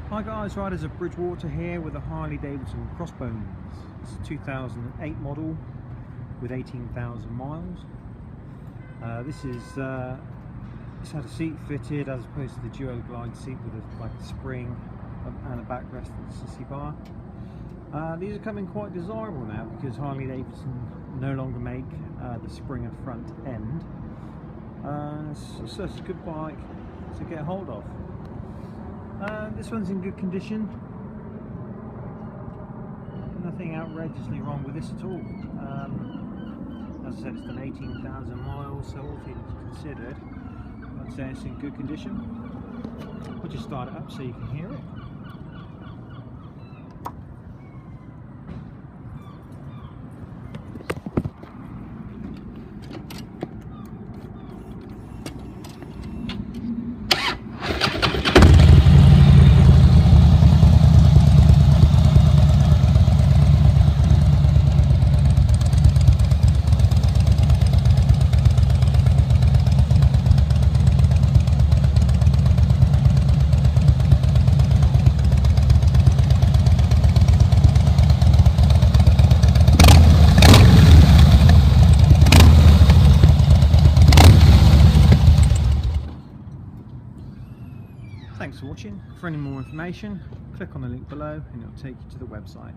Hi guys, riders of Bridgewater here with a Harley Davidson Crossbones. It's a 2008 model with 18,000 miles. It's had a seat fitted as opposed to the Duo Glide seat with a spring and a backrest and sissy bar. These are coming quite desirable now because Harley Davidson no longer make the spring and front end. So it's a good bike to get hold of. This one's in good condition. Nothing outrageously wrong with this at all. As I said, it's done 18,000 miles, so all things considered, I'd say it's in good condition. I'll just start it up so you can hear it. Thanks for watching. For any more information, click on the link below and it'll take you to the website.